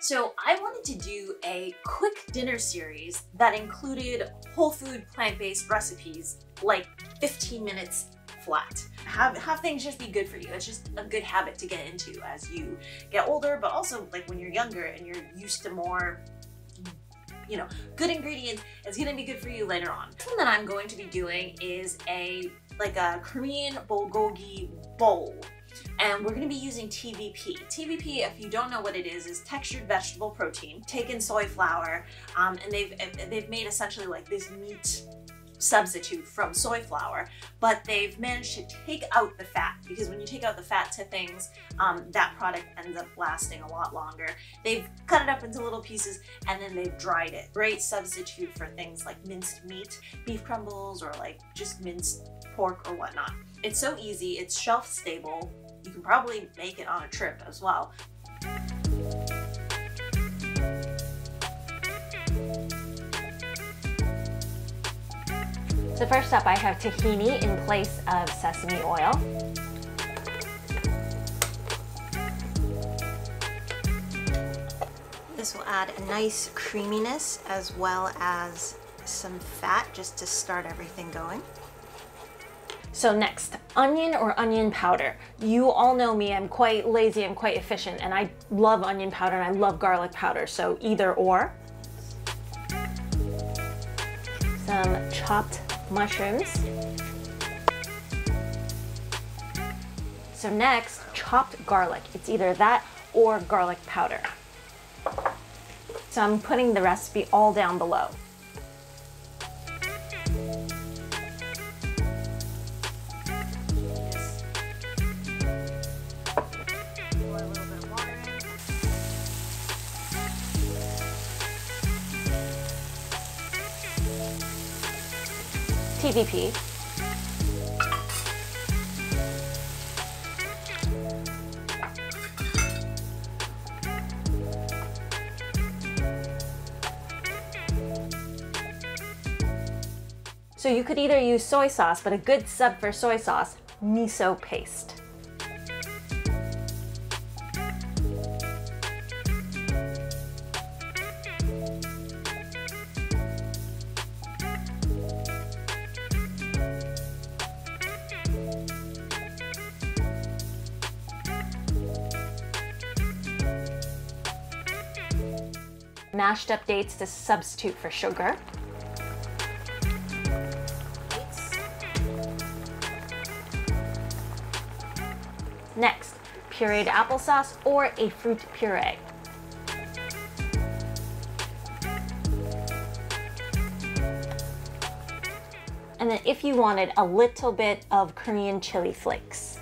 So I wanted to do a quick dinner series that included whole food plant-based recipes, like 15 minutes flat. Have things just be good for you. It's just a good habit to get into as you get older, but also like when you're younger and you're used to more, you know, good ingredients. It's gonna be good for you later on. The one that I'm going to be doing is a Korean Bulgogi bowl. And we're going to be using TVP. TVP, if you don't know what it is textured vegetable protein. Taken soy flour, and they've made essentially like this meat substitute from soy flour, but they've managed to take out the fat, because when you take out the fat to things, that product ends up lasting a lot longer. They've cut it up into little pieces and then they've dried it. Great substitute for things like minced meat, beef crumbles, or like just minced pork or whatnot. It's so easy, it's shelf stable. You can probably make it on a trip as well. So first up, I have tahini in place of sesame oil. This will add a nice creaminess as well as some fat just to start everything going. So next, onion or onion powder. You all know me, I'm quite lazy, I'm quite efficient, and I love onion powder and I love garlic powder, so either or. Some chopped mushrooms. So next, chopped garlic. It's either that or garlic powder. So I'm putting the recipe all down below. TVP. So you could either use soy sauce, but a good sub for soy sauce, miso paste. Mashed up dates to substitute for sugar. Next, pureed applesauce or a fruit puree. And then if you wanted, a little bit of Korean chili flakes.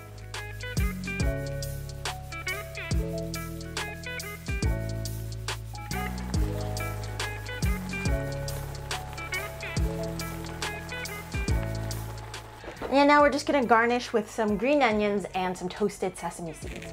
And now we're just gonna garnish with some green onions and some toasted sesame seeds.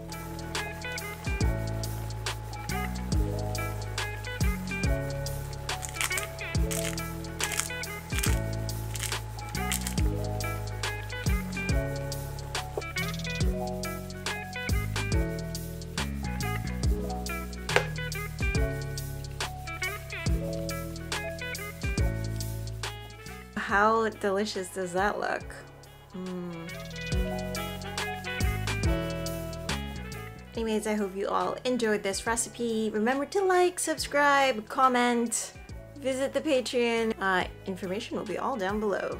How delicious does that look? Anyways, I hope you all enjoyed this recipe. Remember to like, subscribe, comment, visit the Patreon. Information will be all down below.